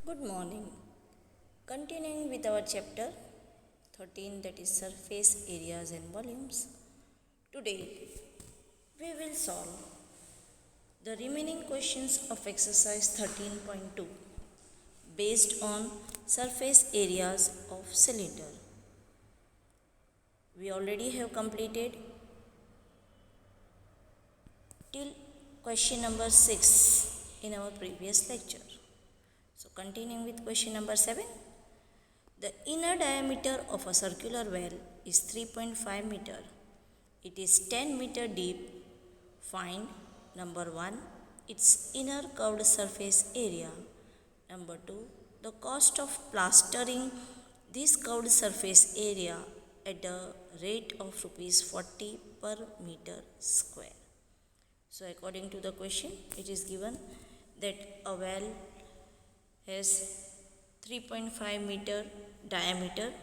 Good morning. Continuing with our chapter 13, that is surface areas and volumes. Today we will solve the remaining questions of exercise 13.2 based on surface areas of cylinder. We already have completed till question number 6 in our previous lecture. So continuing with question number 7. The inner diameter of a circular well is 3.5 meter. It is 10 meter deep. Find number 1 its inner curved surface area. Number 2 the cost of plastering this curved surface area at the rate of rupees 40 per meter square. So according to the question, it is given that a well has 3.5 meter diameter,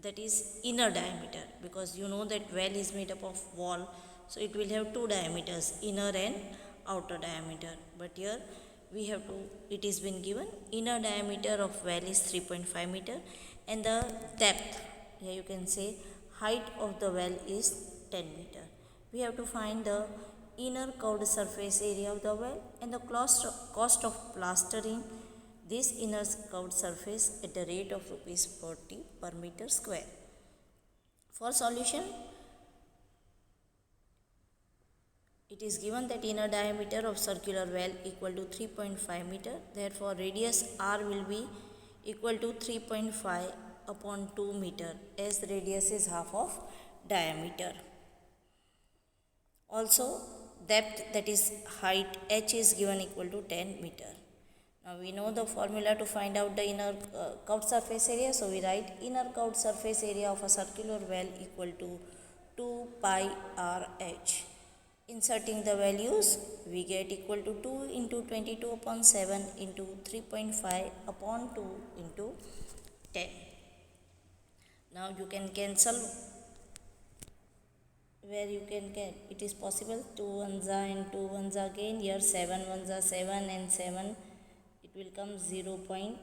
that is inner diameter, because you know that well is made up of wall, so it will have two diameters, inner and outer diameter. But here we have to, it is been given inner diameter of well is 3.5 meter and the depth, here you can say height of the well is 10 meter. We have to find the inner curved surface area of the well and the cost of plastering this inner curved surface at the rate of rupees 40 per meter square. For solution, it is given that inner diameter of circular well equal to 3.5 meter. Therefore, radius r will be equal to 3.5 upon 2 meter, as radius is half of diameter. Also, depth, that is height, h is given equal to 10 meter. Now we know the formula to find out the inner curved surface area. So we write inner curved surface area of a circular well equal to 2 pi RH. Inserting the values, we get equal to 2 into 22 upon 7 into 3.5 upon 2 into 10. Now you can cancel where you can get, it is possible 2 ones are and 2 ones are again, here 7 ones are 7 and 7, it will come 0.5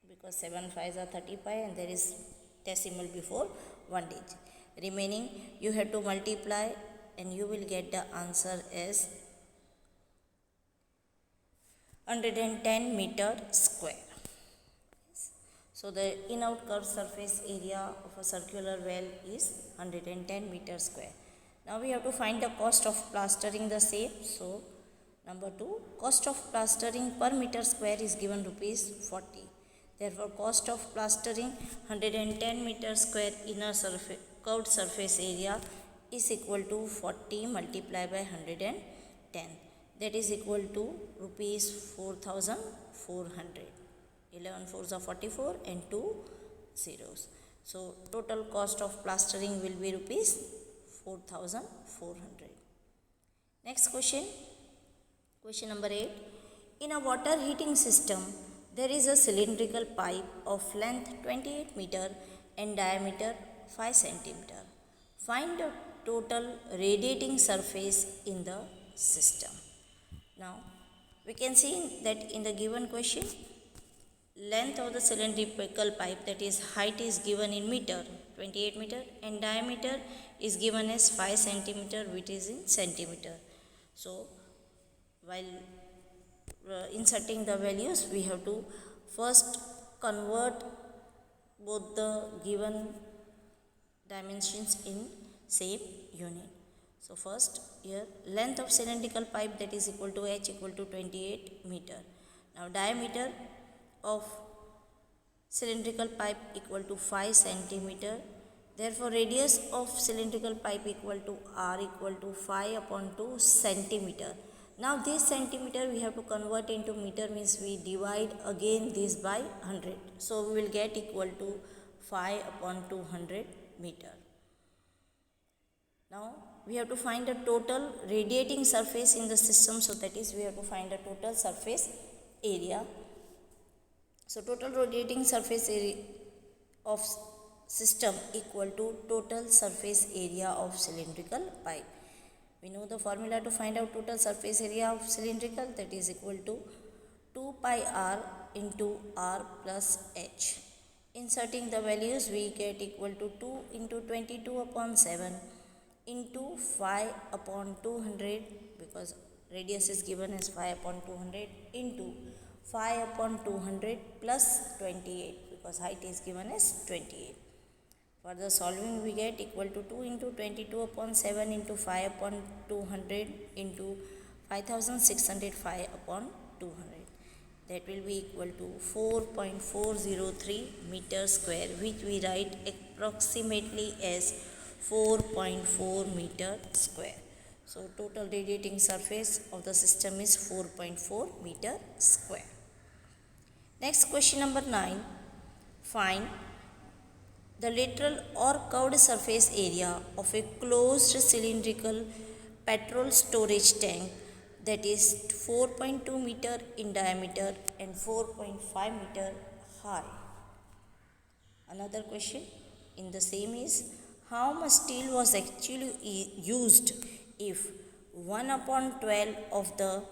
because 7 5s are 35 and there is decimal before one digit. Remaining you have to multiply and you will get the answer as 110 meter square. So the in-out curved surface area of a circular well is 110 meter square. Now we have to find the cost of plastering the same. So number 2, cost of plastering per meter square is given rupees 40. Therefore, cost of plastering 110 meter square inner curved surface area is equal to 40 multiplied by 110. That is equal to rupees 4,400. 11 4s are 44 and 2 zeros. So total cost of plastering will be rupees 4,400. Next question. Question number 8. In a water heating system, there is a cylindrical pipe of length 28 meter and diameter 5 centimeter. Find the total radiating surface in the system. Now we can see that in the given question, length of the cylindrical pipe, that is height, is given in meter 28 meter and diameter is given as 5 centimeter, which is in centimeter. So while inserting the values, we have to first convert both the given dimensions in same unit. So first here, length of cylindrical pipe, that is equal to h equal to 28 meter. Now diameter of cylindrical pipe equal to 5 centimeter. Therefore, radius of cylindrical pipe equal to r equal to 5 upon 2 centimeter. Now this centimeter we have to convert into meter, means we divide again this by 100. So we will get equal to 5 upon 200 meter. Now we have to find the total radiating surface in the system. So that is, we have to find the total surface area. So total radiating surface area of system equal to total surface area of cylindrical pipe. We know the formula to find out total surface area of cylindrical, that is equal to 2 pi r into r plus h. Inserting the values, we get equal to 2 into 22 upon 7 into 5 upon 200, because radius is given as 5 upon 200, into 5 upon 200 plus 28, because height is given as 28. For the solving, we get equal to 2 into 22 upon 7 into 5 upon 200 into 5605 upon 200. That will be equal to 4.403 meter square, which we write approximately as 4.4 meter square. So total radiating surface of the system is 4.4 meter square. Next, question number 9. Find the lateral or curved surface area of a closed cylindrical petrol storage tank that is 4.2 meter in diameter and 4.5 meter high. Another question in the same is, how much steel was actually used if 1 upon 12 of the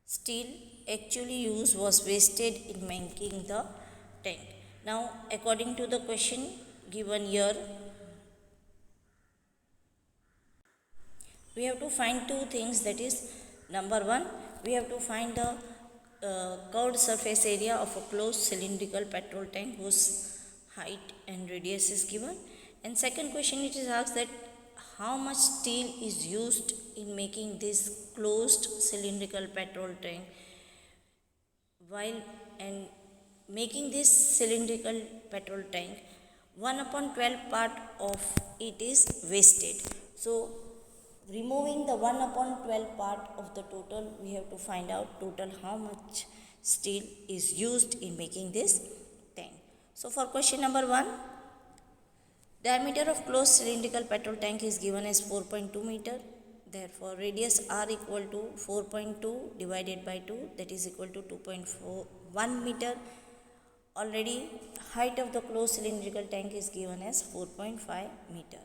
steel actually used was wasted in making the tank? Now, according to the question given here, we have to find two things, that is, number one, we have to find the curved surface area of a closed cylindrical petrol tank whose height and radius is given, and second question, it is asked that how much steel is used in making this closed cylindrical petrol tank, while and making this cylindrical petrol tank 1 upon 12 part of it is wasted. So removing the 1 upon 12 part of the total, we have to find out total how much steel is used in making this tank. So for question number 1, diameter of closed cylindrical petrol tank is given as 4.2 meter. Therefore radius r equal to 4.2 divided by 2, that is equal to 2.41 meter. Already height of the closed cylindrical tank is given as 4.5 meter.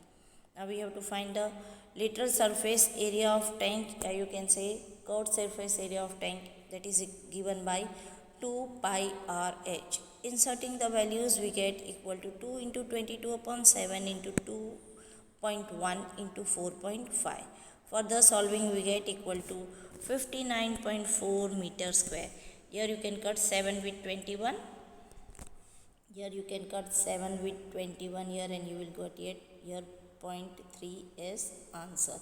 Now we have to find the lateral surface area of tank, you can say curved surface area of tank, that is given by 2 pi r h. Inserting the values, we get equal to 2 into 22 upon 7 into 2.1 into 4.5. For the solving, we get equal to 59.4 meter square. Here you can cut 7 with 21. Here you can cut 7 with 21 here, and you will get here 0.3 as answer.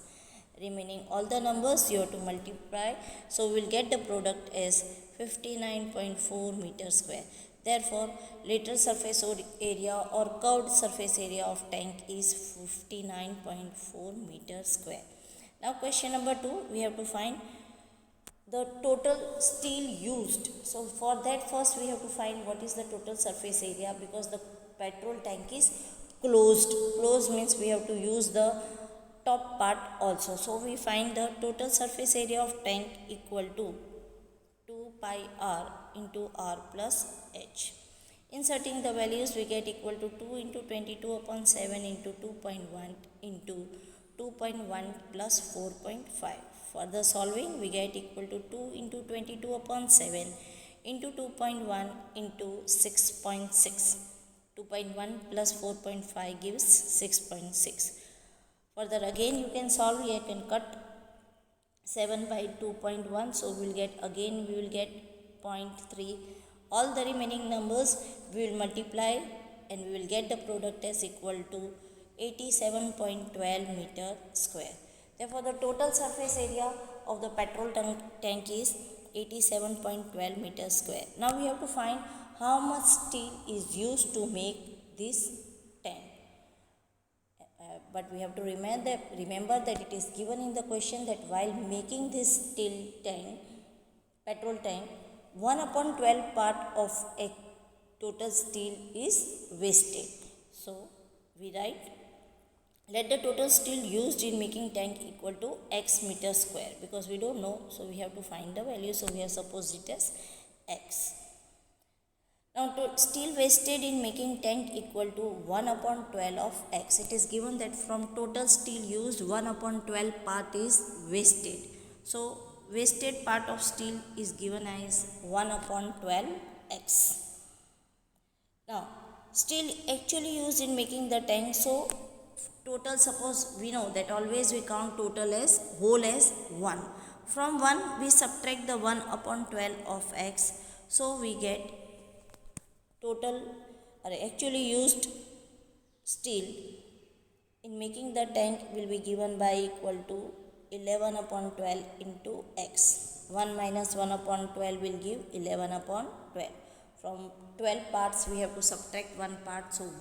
Remaining all the numbers you have to multiply. So we will get the product as 59.4 meter square. Therefore, lateral surface area or curved surface area of tank is 59.4 meter square. Now question number 2, we have to find the total steel used. So for that, first we have to find what is the total surface area, because the petrol tank is closed. Closed means we have to use the top part also. So we find the total surface area of tank equal to 2 pi r into r plus h. Inserting the values, we get equal to 2 into 22 upon 7 into 2.1 into 2.1 plus 4.5. For the solving, we get equal to 2 into 22 upon 7 into 2.1 into 6.6. 2.1 plus 4.5 gives 6.6. Further again you can solve, you can cut 7 by 2.1, so we will get 0.3. All the remaining numbers we will multiply and we will get the product as equal to 87.12 meter square. Therefore, the total surface area of the petrol tank is 87.12 meter square. Now we have to find how much steel is used to make this tank. But we have to remember that it is given in the question that while making this steel tank, petrol tank, 1 upon 12 part of a total steel is wasted. So we write, let the total steel used in making tank equal to x meter square, because we don't know, so we have to find the value, so we have supposed it as x. Now steel wasted in making tank equal to 1 upon 12 of x. It is given that from total steel used 1 upon 12 part is wasted. So wasted part of steel is given as 1 upon 12 x. Now steel actually used in making the tank, so total, suppose we know that always we count total as whole as 1. From 1 we subtract the 1 upon 12 of x, so we get total or actually used steel in making the tank will be given by equal to 11 upon 12 into x. 1 minus 1 upon 12 will give 11 upon 12. From 12 parts we have to subtract one part, so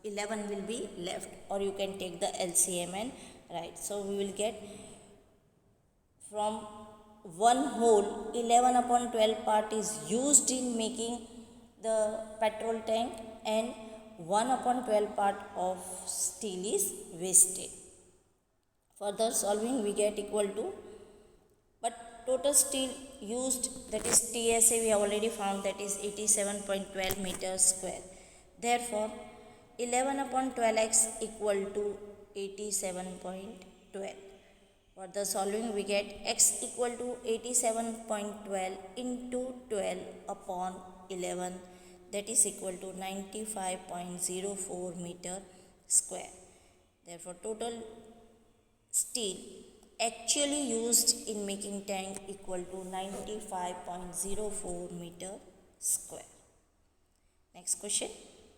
11 will be left, or you can take the LCM and write. So we will get from one whole 11 upon 12 part is used in making the petrol tank, and 1 upon 12 part of steel is wasted. Further solving we get equal to, but total steel used, that is TSA, we have already found, that is 87.12 meters square. Therefore 11 upon 12x equal to 87.12. For the solving we get x equal to 87.12 into 12 upon 11, that is equal to 95.04 meter square. Therefore total steel actually used in making tank equal to 95.04 meter square. Next question,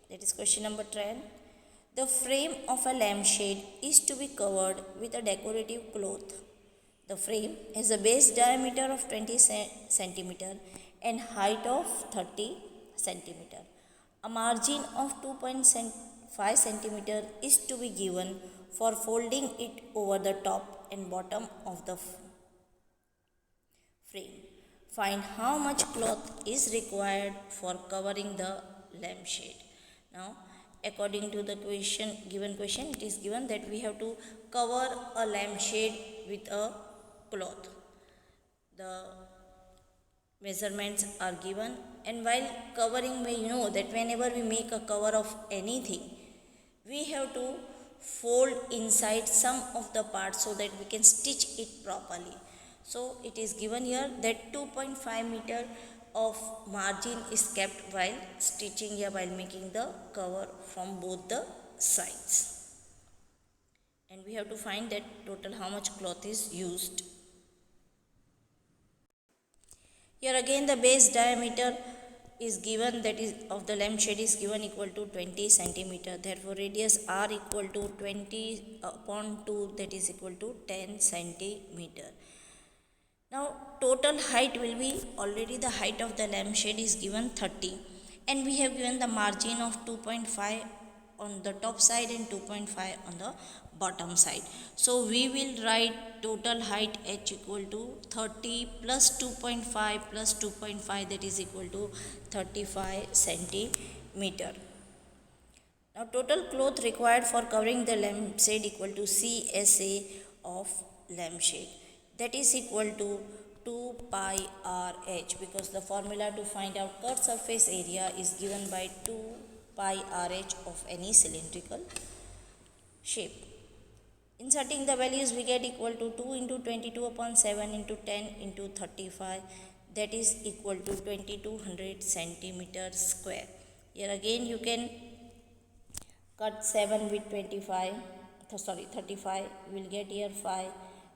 that is question number 10. The frame of a lampshade is to be covered with a decorative cloth. The frame has a base diameter of 20 cm and height of 30 cm. A margin of 2.5 cm is to be given for folding it over the top and bottom of the frame. Find how much cloth is required for covering the lampshade. Now according to the given question, it is given that we have to cover a lampshade with a cloth. The measurements are given, and while covering, we know that whenever we make a cover of anything, we have to fold inside some of the parts so that we can stitch it properly. So it is given here that 2.5 meter of margin is kept while stitching here, while making the cover from both the sides, and we have to find that total how much cloth is used. Here again the base diameter is given, that is of the lampshade is given equal to 20 centimeter. Therefore radius r equal to 20 upon 2, that is equal to 10 centimeter. Now total height will be, already the height of the lampshade is given 30, and we have given the margin of 2.5 on the top side and 2.5 on the bottom side. So we will write total height h equal to 30 plus 2.5 plus 2.5, that is equal to 35 centimeter. Now total cloth required for covering the lampshade equal to CSA of lampshade, that is equal to 2 pi RH, because the formula to find out cut surface area is given by 2 pi RH of any cylindrical shape. Inserting the values we get equal to 2 into 22 upon 7 into 10 into 35, that is equal to 2200 centimeter square. Here again you can cut 7 with 35, you will get here 5.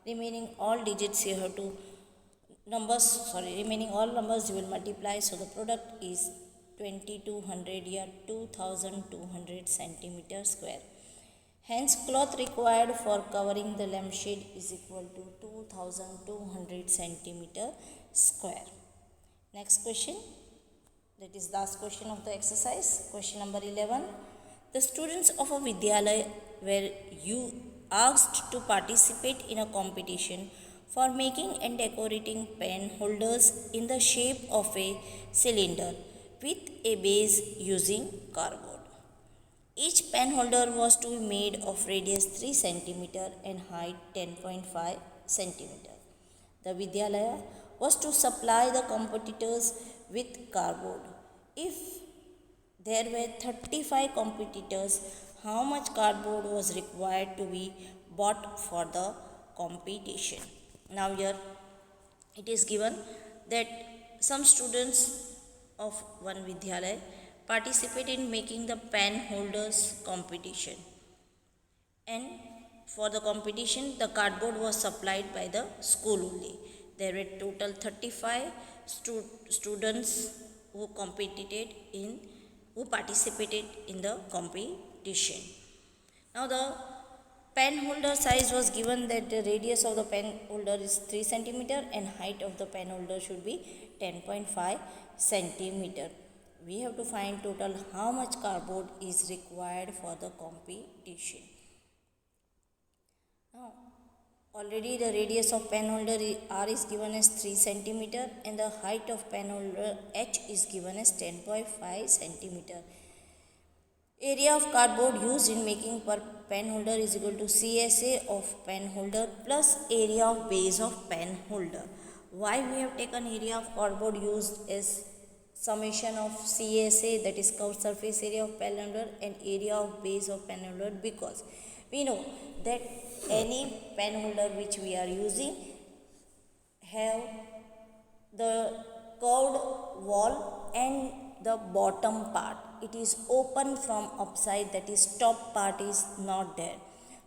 Remaining all digits you have to remaining all numbers you will multiply, so the product is 2200 here, 2200 centimeter square. Hence cloth required for covering the lampshade is equal to 2200 centimeter square. Next question, that is last question of the exercise, question number 11. The students of a Vidyalaya were asked to participate in a competition for making and decorating pen holders in the shape of a cylinder with a base using cardboard. Each pen holder was to be made of radius 3 cm and height 10.5 cm. The Vidyalaya was to supply the competitors with cardboard. If there were 35 competitors. How much cardboard was required to be bought for the competition? Now here it is given that some students of one Vidyalaya participate in making the pen holders competition, and for the competition the cardboard was supplied by the school only. There were total 35 students who competed in who participated in the competition. Now the pen holder size was given that the radius of the pen holder is 3 centimeter and height of the pen holder should be 10.5 centimeter. We have to find total how much cardboard is required for the competition. Now already the radius of pen holder R is given as 3 centimeter and the height of pen holder H is given as 10.5 centimeter. Area of cardboard used in making per pen holder is equal to CSA of pen holder plus area of base of pen holder. Why we have taken area of cardboard used as summation of CSA, that is curved surface area of pen holder, and area of base of pen holder? Because we know that any pen holder which we are using have the curved wall and the bottom part, it is open from upside, that is top part is not there.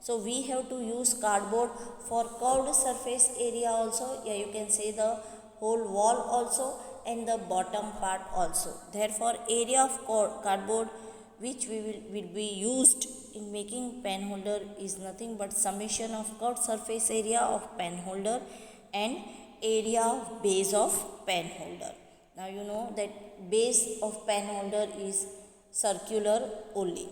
So we have to use cardboard for curved surface area also. Yeah, you can say the whole wall also and the bottom part also. Therefore area of cardboard which will be used in making pen holder is nothing but summation of curved surface area of pen holder and area of base of pen holder. Now you know that base of pen holder is circular only.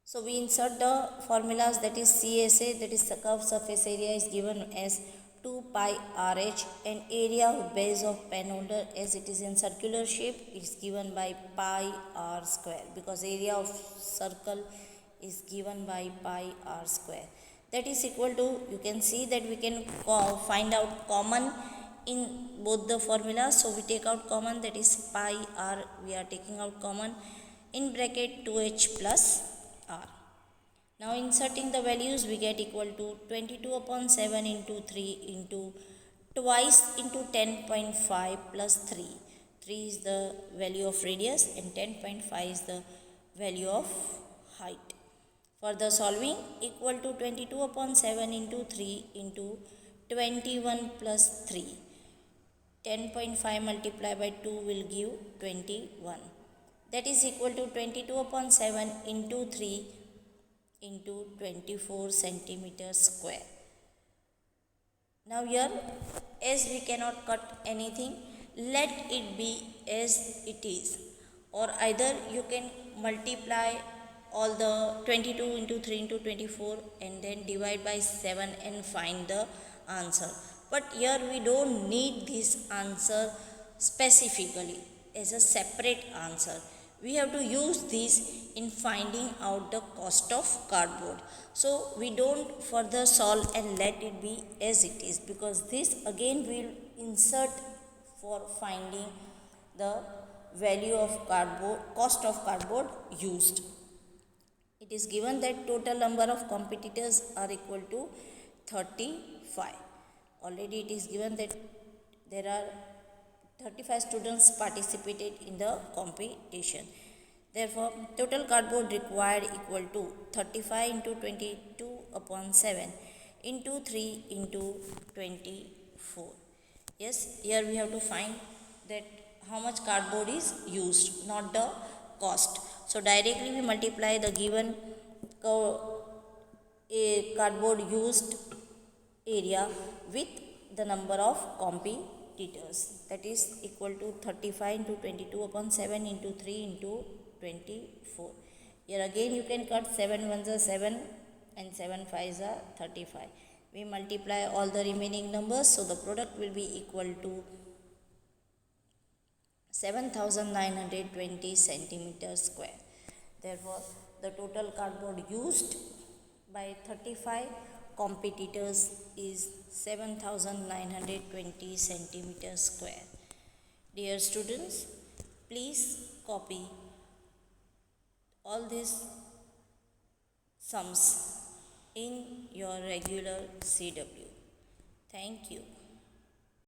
So we insert the formulas, that is CSA, that is the curved surface area, is given as 2 pi RH, and area of base of pen holder as it is in circular shape is given by pi r square, because area of circle is given by pi r square. That is equal to, you can see that we can find out common in both the formulas. So we take out common, that is pi r we are taking out common, in bracket 2h plus r. Now inserting the values we get equal to 22 upon 7 into 3 into twice into 10.5 plus 3. 3 is the value of radius and 10.5 is the value of height. For the solving, equal to 22 upon 7 into 3 into 21 plus 3. 10.5 multiplied by 2 will give 21. That is equal to 22 upon 7 into 3 into 24 centimeter square. Now here, as we cannot cut anything, let it be as it is, or either you can multiply all the 22 into 3 into 24 and then divide by 7 and find the answer. But here we don't need this answer specifically as a separate answer. We have to use this in finding out the cost of cardboard. So we don't further solve and let it be as it is, because this again will insert for finding the value of cardboard, cost of cardboard used. It is given that total number of competitors are equal to 35. Already it is given that there are 35 students participated in the competition. Therefore total cardboard required equal to 35 into 22 upon 7 into 3 into 24. Yes, here we have to find that how much cardboard is used, not the cost. So directly we multiply the given cardboard used area with the number of competitors, that is equal to 35 into 22 upon 7 into 3 into 24. Here again you can cut 7 ones are 7 and 7 5s are 35. We multiply all the remaining numbers, so the product will be equal to 7920 centimeters square. Therefore the total cardboard used by 35 competitors is 7920 centimeters square. Dear students, please copy all these sums in your regular CW. Thank you.